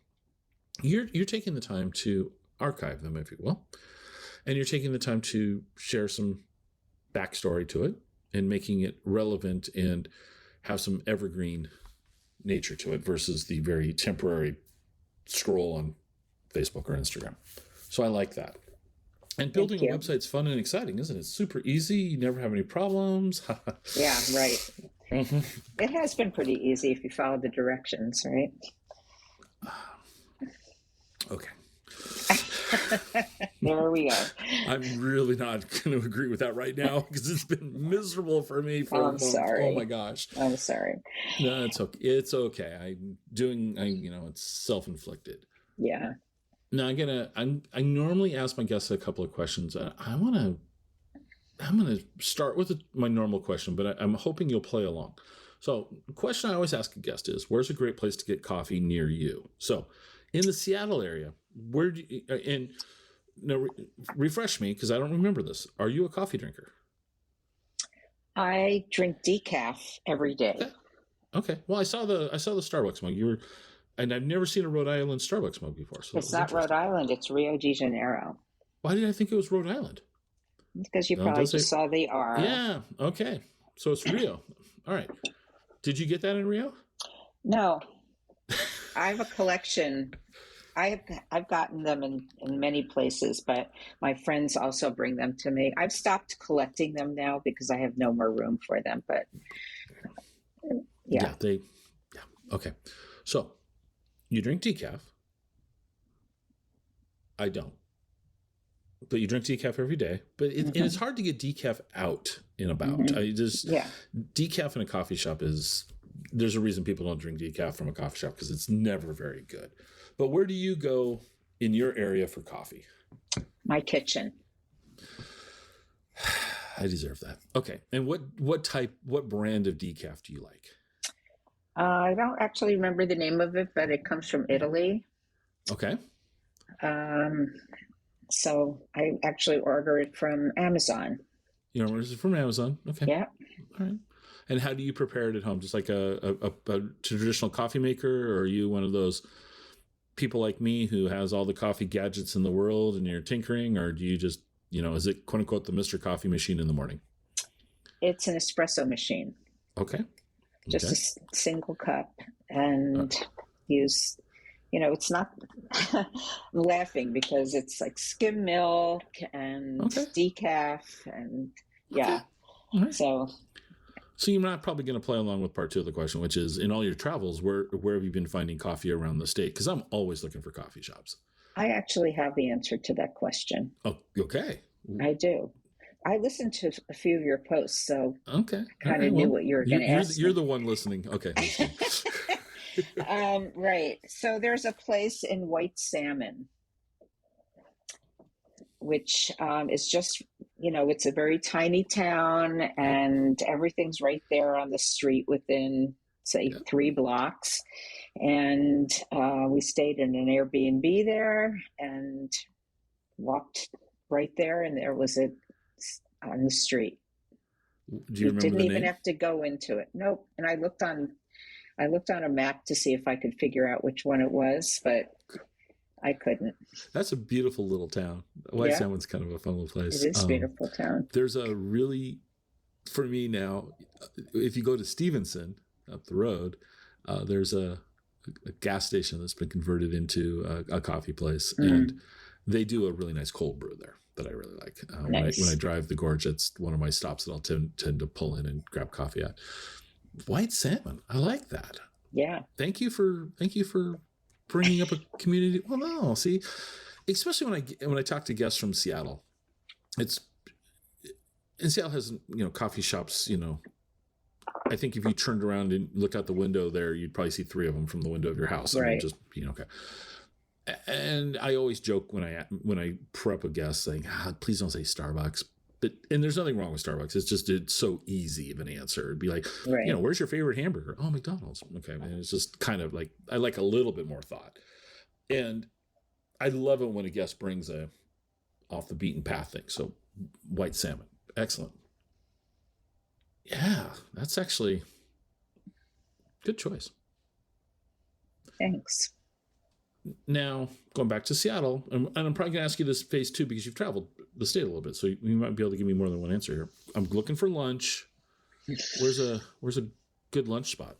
You're taking the time to archive them, if you will, and you're taking the time to share some backstory to it and making it relevant and have some evergreen nature to it versus the very temporary scroll on Facebook or Instagram. So I like that. And building a website's fun and exciting, isn't it? It's super easy. You never have any problems. Yeah, right. Mm-hmm. It has been pretty easy if you follow the directions, right? Okay. There we go. I'm really not going to agree with that right now because it's been miserable for me for a month. Sorry. Oh my gosh. I'm sorry. No, it's okay. It's okay. It's self-inflicted. Yeah. Now I normally ask my guests a couple of questions. I'm going to start with my normal question, but I'm hoping you'll play along. So the question I always ask a guest is, where's a great place to get coffee near you? So in the Seattle area, where do you, and no, refresh me because I don't remember this. Are you a coffee drinker? I drink decaf every day. Okay. Well, I saw the Starbucks mug. And I've never seen a Rhode Island Starbucks mug before. So it's not Rhode Island. It's Rio de Janeiro. Why did I think it was Rhode Island? Because you probably just saw the R. Yeah. Okay. So it's Rio. All right. Did you get that in Rio? No. I have a collection. I've gotten them in many places, but my friends also bring them to me. I've stopped collecting them now because I have no more room for them. But yeah. Okay. So you drink decaf. I don't. But you drink decaf every day. But and it's hard to get decaf out and about. Decaf in a coffee shop there's a reason people don't drink decaf from a coffee shop because it's never very good. But where do you go in your area for coffee? My kitchen. I deserve that. Okay. And what brand of decaf do you like? I don't actually remember the name of it, but it comes from Italy. Okay. So I actually order it from Amazon. You order it from Amazon? Okay. Yeah. All right. And how do you prepare it at home? Just like a traditional coffee maker, or are you one of those people like me who has all the coffee gadgets in the world and you're tinkering, or do you just, is it quote unquote the Mr. Coffee machine in the morning? It's an espresso machine. Okay. Just a single cup and use, it's not, I'm laughing because it's like skim milk and decaf and yeah. Right. So you're not probably going to play along with part two of the question, which is in all your travels, where have you been finding coffee around the state? Because I'm always looking for coffee shops. I actually have the answer to that question. Oh, okay. I do. I listened to a few of your posts, so I kind of knew what you were going to ask. You're the one listening. Okay. Right. So there's a place in White Salmon, which is just, it's a very tiny town and everything's right there on the street within, say, 3 blocks. And we stayed in an Airbnb there and walked right there, and there was it on the street. Do you remember didn't the even name? have to go into it. Nope. And I looked on a map to see if I could figure out which one it was, but I couldn't. That's a beautiful little town. White Salmon's kind of a fun little place. It is a beautiful town. There's for me now, if you go to Stevenson up the road, there's a a gas station that's been converted into a coffee place, Mm. and they do a really nice cold brew there that I really like. Nice. When I drive the gorge, it's one of my stops that I'll tend to pull in and grab coffee at. White salmon, I like that. Yeah. Thank you for bringing up a community. Well, no, see, especially when I talk to guests from Seattle, and Seattle has coffee shops. I think if you turned around and looked out the window there, you'd probably see 3 of them from the window of your house. Right. I mean, just okay. And I always joke when I prep a guest saying, please don't say Starbucks. And there's nothing wrong with Starbucks. It's so easy of an answer. It'd be like, right. Where's your favorite hamburger? Oh, McDonald's. Okay. And it's just kind of like, I like a little bit more thought. And I love it when a guest brings a off the beaten path thing. So white salmon. Excellent. Yeah, that's actually good choice. Thanks. Now, going back to Seattle, and I'm probably going to ask you this phase 2 because you've traveled the state a little bit, so you might be able to give me more than one answer here. I'm looking for lunch. Where's a good lunch spot?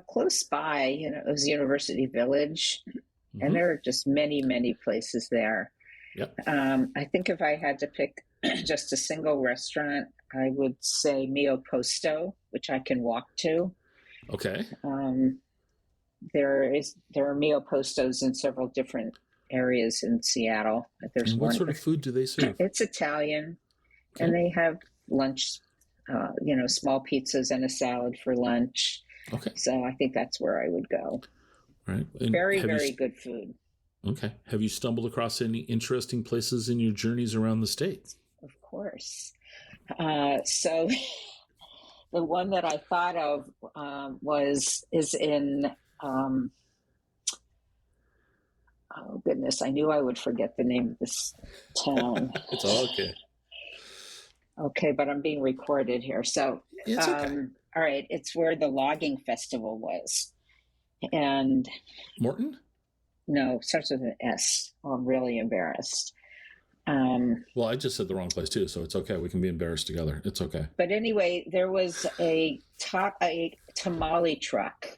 Close by, it was University Village, Mm-hmm. and there are just many, many places there. Yep. I think if I had to pick just a single restaurant, I would say Mio Posto, which I can walk to. Okay. There are Mio Postos in several different areas in Seattle. There's And what one. sort of food do they serve? It's Italian, Okay. and they have lunch, small pizzas and a salad for lunch. Okay. So I think that's where I would go. Right. And Very, very good food. Okay. Have you stumbled across any interesting places in your journeys around the state? Of course. So the one that I thought of is in, oh goodness, I knew I would forget the name of this town. It's all okay. Okay, but I'm being recorded here. So, It's okay. all right, it's where the logging festival was. And Morton? no, starts with an S. Oh, I'm really embarrassed. Well, I just said the wrong place too, so it's okay. We can be embarrassed together. It's okay. But anyway, there was a tamale truck,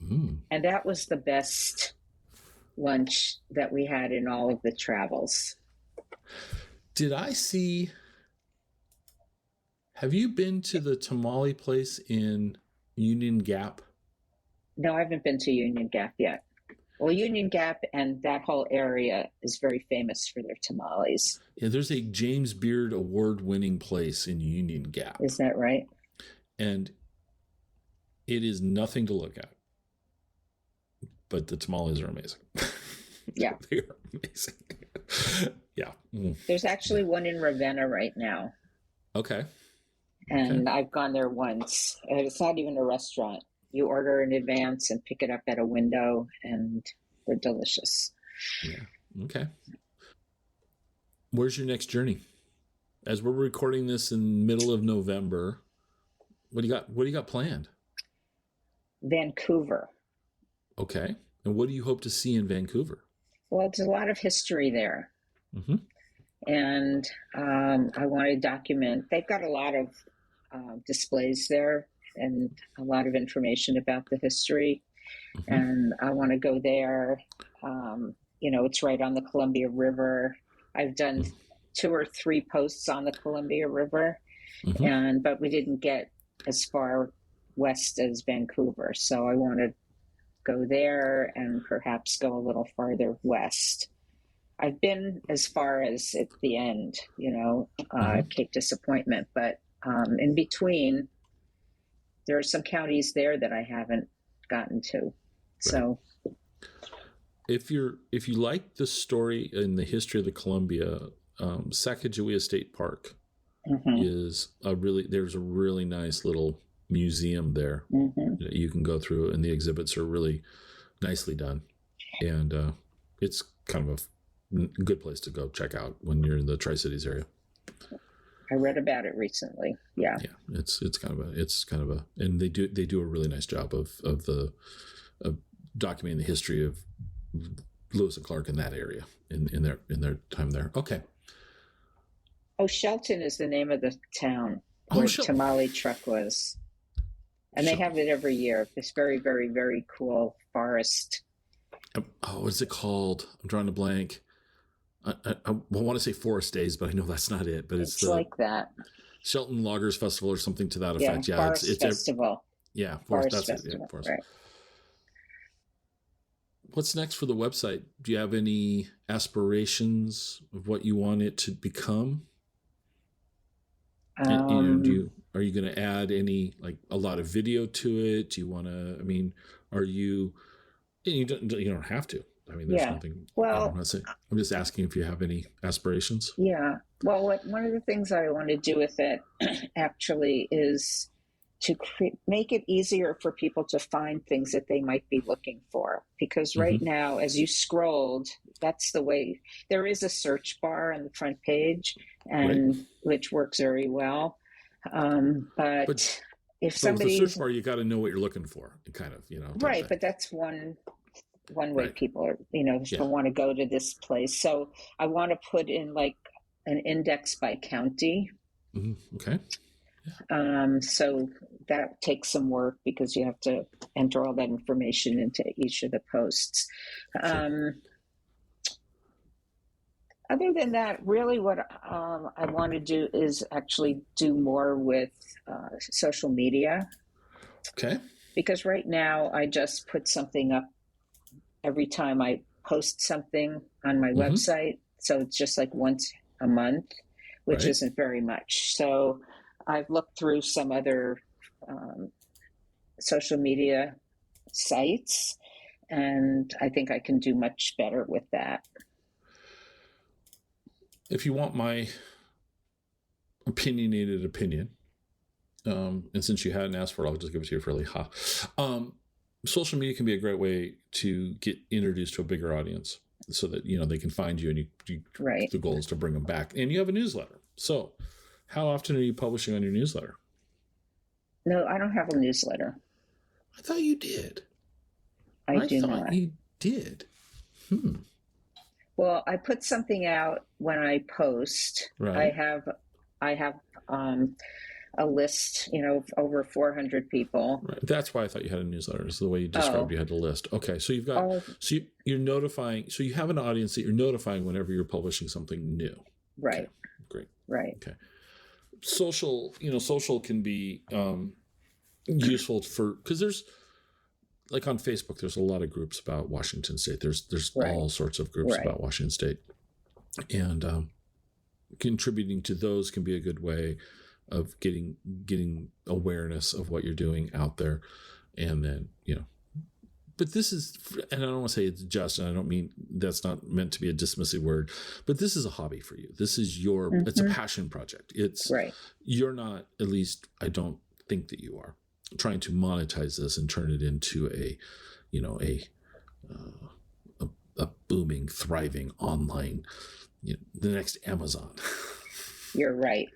and that was the best lunch that we had in all of the travels. Did I see? Have you been to the tamale place in Union Gap? No, I haven't been to Union Gap yet. Well, Union Gap and that whole area is very famous for their tamales. Yeah, there's a James Beard award-winning place in Union Gap. Is that right? And it is nothing to look at. But the tamales are amazing. Yeah. They are amazing. Yeah. Mm. There's actually one in Ravenna right now. Okay. And I've gone there once. And it's not even a restaurant. You order in advance and pick it up at a window, and they're delicious. Yeah. Okay. Where's your next journey? As we're recording this in the middle of November, what do you got? What do you got planned? Vancouver. Okay. And what do you hope to see in Vancouver? Well, there's a lot of history there. Mm-hmm. And I want to document. They've got a lot of displays there and a lot of information about the history. Mm-hmm. And I want to go there. It's right on the Columbia River. I've done 2 or 3 posts on the Columbia River, but we didn't get as far west as Vancouver. So I want to go there and perhaps go a little farther west. I've been as far as at the end, Cape Disappointment, but in between, there are some counties there that I haven't gotten to. So if you like the story and the history of the Columbia, Sacagawea State Park is there's a really nice little museum there that you can go through, and the exhibits are really nicely done. And it's kind of a good place to go check out when you're in the Tri-Cities area. I read about it recently. Yeah. Yeah. It's kind of a, and they do a really nice job of documenting the history of Lewis and Clark in that area in their time there. Okay. Oh, Shelton is the name of the town where the tamale truck was. And they have it every year. This very, very, very cool forest. Oh, what is it called? I'm drawing a blank. I want to say Forest Days, but I know that's not it. But it's the like that. Shelton Loggers Festival or something to that effect. Yeah, Forest Festival. Yeah, Forest Festival. Yeah, Forest. Right. What's next for the website? Do you have any aspirations of what you want it to become? Are you going to add any, like, a lot of video to it? Do you want to? I mean, are you? You don't have to. I mean, there's nothing. Well, I'm just asking if you have any aspirations. Yeah. Well, one of the things I want to do with it actually is to make it easier for people to find things that they might be looking for. Because right now, as you scrolled, that's the way. There is a search bar on the front page, and which works very well. But if somebody the search bar, you got to know what you're looking for, kind of, right. But that's one way people are, want to go to this place. So I want to put in like an index by county. Okay. So that takes some work because you have to enter all that information into each of the posts. Sure. Other than that, really what I want to do is actually do more with social media. Okay. Because right now I just put something up every time I post something on my website. So it's just like once a month, which isn't very much. So I've looked through some other social media sites, and I think I can do much better with that. If you want my opinionated opinion, and since you hadn't asked for it, I'll just give it to you fairly social media can be a great way to get introduced to a bigger audience so that, they can find you, and the goal is to bring them back. And you have a newsletter. So how often are you publishing on your newsletter? No, I don't have a newsletter. I thought you did. I do not. You did. Well, I put something out when I post. Right. I have a list, of over 400 people. Right. That's why I thought you had a newsletter. Is the way you described you had a list. Okay, so you've got you're notifying. So you have an audience that you're notifying whenever you're publishing something new. Right. Okay, great. Right. Okay. Social can be useful because there's, like, on Facebook, there's a lot of groups about Washington State. There's all sorts of groups about Washington State, and contributing to those can be a good way of getting awareness of what you're doing out there. And then, but this is, and I don't want to say it's just, and I don't mean, that's not meant to be a dismissive word, but this is a hobby for you. This is it's a passion project. It's you're not, at least I don't think that you are, trying to monetize this and turn it into a booming, thriving online, the next Amazon. You're right.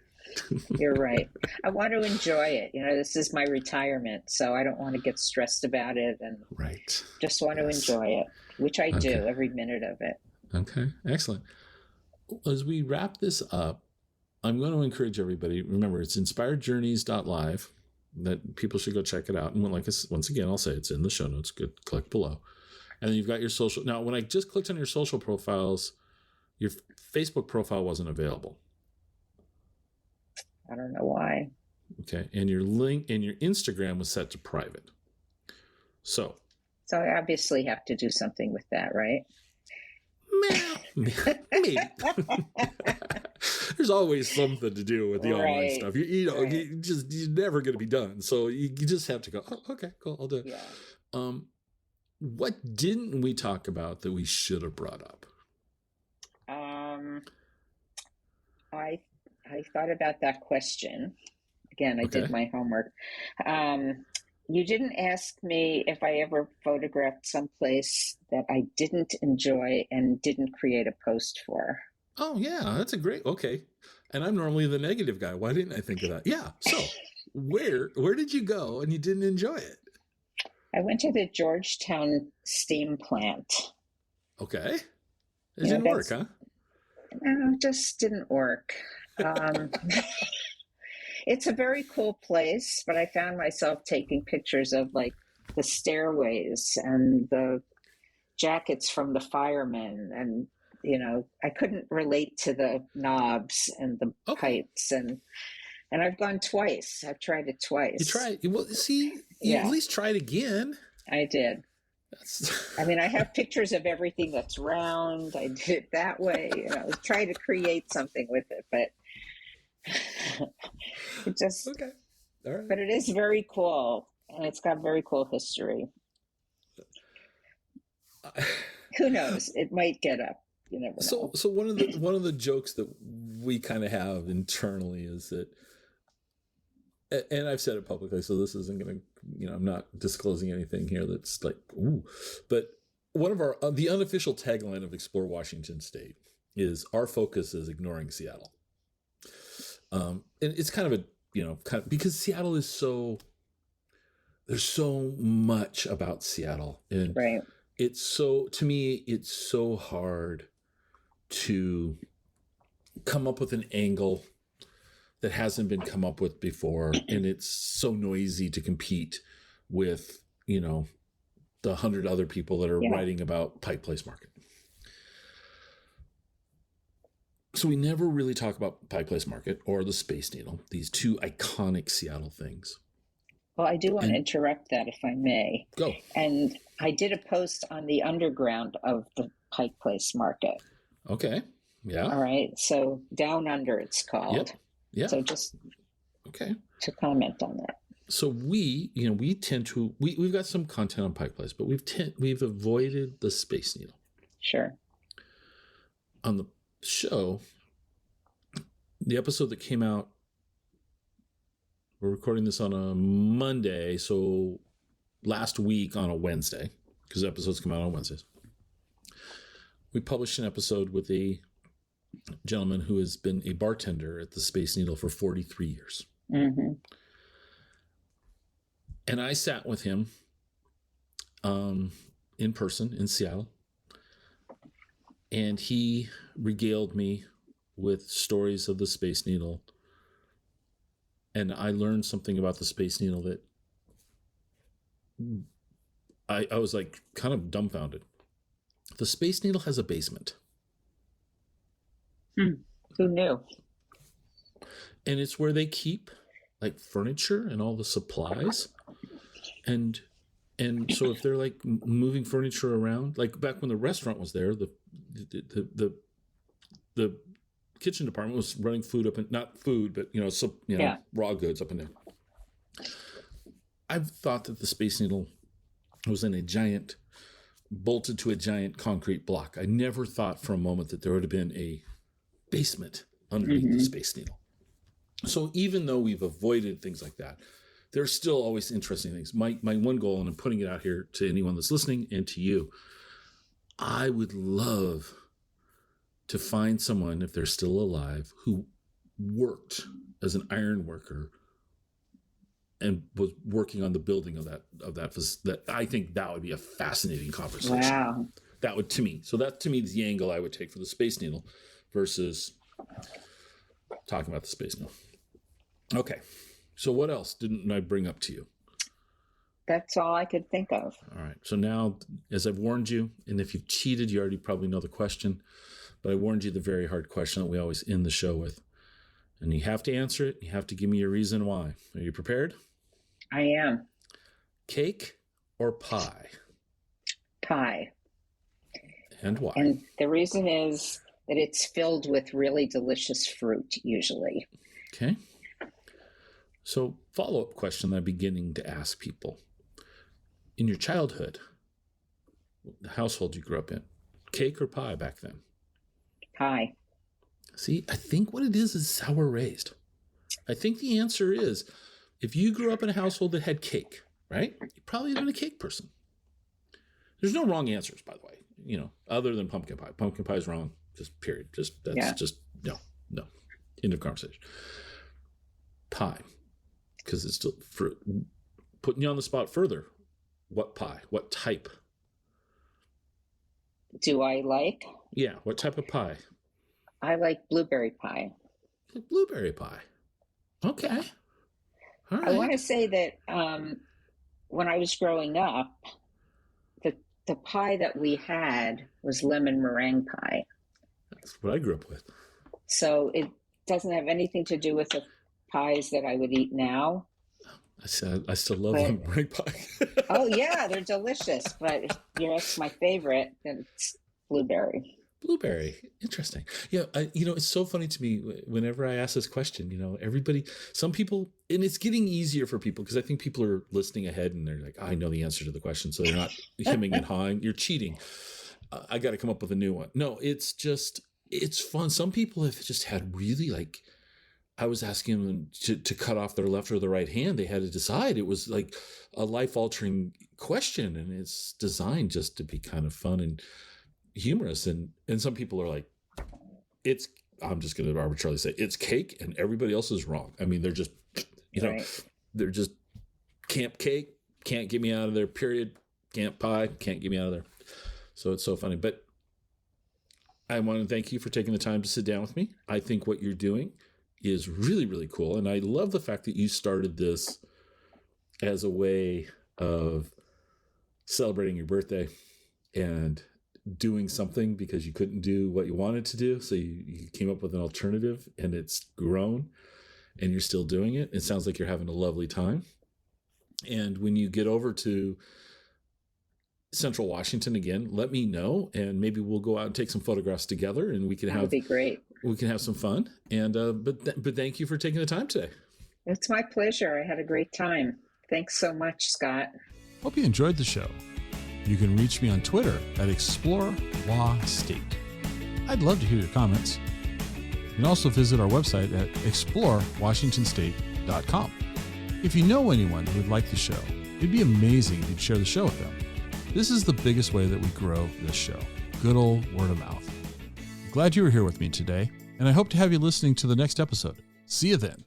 You're right. I want to enjoy it. This is my retirement, so I don't want to get stressed about it, and just want to enjoy it, which I do every minute of it. Okay, excellent. As we wrap this up, I'm going to encourage everybody. Remember, it's inspiredjourneys.live. That people should go check it out. And once again, I'll say it's in the show notes. Good, click below. And then you've got your social. Now, when I just clicked on your social profiles, your Facebook profile wasn't available. I don't know why. Okay. And your link and your Instagram was set to private. So I obviously have to do something with that, right? Maybe. There's always something to do with the online stuff. You're never going to be done. So you just have to go, okay, cool, I'll do it. Yeah. What didn't we talk about that we should have brought up? I thought about that question. Again, I did my homework. You didn't ask me if I ever photographed someplace that I didn't enjoy and didn't create a post for. Oh, yeah, that's a great, okay. And I'm normally the negative guy. Why didn't I think of that? Yeah, so where did you go and you didn't enjoy it? I went to the Georgetown steam plant. Okay. It didn't work, huh? No, it just didn't work. It's a very cool place, but I found myself taking pictures of like the stairways and the jackets from the firemen, and I couldn't relate to the knobs and the Okay. pipes, and I've gone twice. I've tried it You twice. try. Well, see, you at Yeah, least try it again. I did. That's I mean, I have pictures of everything that's round. I did it that way. Try to create something with it, but it just, okay. All right. but it is very cool, and it's got very cool history. Who knows? It might get up. You never know. So one of the jokes that we kind of have internally is that, and I've said it publicly, so this isn't going to, I'm not disclosing anything here that's like, ooh, but one of our, the unofficial tagline of Explore Washington State is our focus is ignoring Seattle. And it's kind of a, because Seattle is there's so much about Seattle. And Right. to me, it's so hard to come up with an angle that hasn't been come up with before, and it's so noisy to compete with the 100 other people that are writing about Pike Place Market. So we never really talk about Pike Place Market or the Space Needle, these two iconic Seattle things. Well, I do want to interrupt that, if I may. Go. And I did a post on the underground of the Pike Place Market. Okay. Yeah. All right. So Down Under, it's called. Yep. Yeah. So just to comment on that. So we tend to we've got some content on Pike Place, but we've avoided the Space Needle. Sure. On the show, the episode that came out, we're recording this on a Monday, so last week on a Wednesday, because episodes come out on Wednesdays. We published an episode with a gentleman who has been a bartender at the Space Needle for 43 years. Mm-hmm. And I sat with him in person in Seattle, and he regaled me with stories of the Space Needle. And I learned something about the Space Needle that I was like kind of dumbfounded. The Space Needle has a basement. Who knew? And it's where they keep like furniture and all the supplies. And so if they're like moving furniture around, like back when the restaurant was there, the kitchen department was running food up and not food, but raw goods up and down. I've thought that the Space Needle was in a giant, bolted to a giant concrete block. I never thought for a moment that there would have been a basement underneath the Space Needle. So even though we've avoided things like that, there's still always interesting things. My one goal, and I'm putting it out here to anyone that's listening and to you, I would love to find someone, if they're still alive, who worked as an iron worker and was working on the building of that. I think that would be a fascinating conversation. Wow. That would, to me. So that, to me, is the angle I would take for the Space Needle versus talking about the Space Needle. Okay. So what else didn't I bring up to you? That's all I could think of. All right. So now, as I've warned you, and if you've cheated, you already probably know the question, but I warned you the very hard question that we always end the show with. And you have to answer it. You have to give me your reason why. Are you prepared? I am. Cake or pie? Pie. And why? And the reason is that it's filled with really delicious fruit, usually. Okay. So, follow-up question that I'm beginning to ask people. In your childhood, the household you grew up in, cake or pie back then? Pie. See, I think what it is how we're raised. I think the answer is, if you grew up in a household that had cake, right? You're probably been a cake person. There's no wrong answers, by the way, other than pumpkin pie. Pumpkin pie is wrong, just period. No. End of conversation. Pie. Because it's still fruit. Putting you on the spot further. What pie? What type? Do I like? Yeah, what type of pie? I like blueberry pie. Like blueberry pie. Okay. All I want right. to say that when I was growing up, the pie that we had was lemon meringue pie. That's what I grew up with. So it doesn't have anything to do with the pies that I would eat now. I said I still love But lemon meringue pie. oh yeah, they're delicious. But if you ask my favorite, then it's blueberry. Blueberry. Interesting. Yeah. It's so funny to me whenever I ask this question, some people, and it's getting easier for people because I think people are listening ahead and they're like, I know the answer to the question. So they're not hemming and hawing. You're cheating. I got to come up with a new one. No, it's fun. Some people have just had really like, I was asking them to cut off their left or the right hand. They had to decide. It was like a life altering question, and it's designed just to be kind of fun and humorous. And some people are like, I'm just going to arbitrarily say it's cake and everybody else is wrong. I mean, they're just, Right. they're just camp cake, can't get me out of there, period. Camp pie, can't get me out of there. So it's so funny. But I want to thank you for taking the time to sit down with me. I think what you're doing is really, really cool. And I love the fact that you started this as a way of celebrating your birthday and doing something because you couldn't do what you wanted to do. So you came up with an alternative and it's grown and you're still doing it. It sounds like you're having a lovely time. And when you get over to Central Washington again, let me know and maybe we'll go out and take some photographs together and we can That would be great. we can have some fun. And, but thank you for taking the time today. It's my pleasure. I had a great time. Thanks so much, Scott. Hope you enjoyed the show. You can reach me on Twitter at ExploreWaState. I'd love to hear your comments. You can also visit our website at explorewashingtonstate.com. If you know anyone who would like the show, it'd be amazing if you'd share the show with them. This is the biggest way that we grow this show. Good old word of mouth. I'm glad you were here with me today, and I hope to have you listening to the next episode. See you then.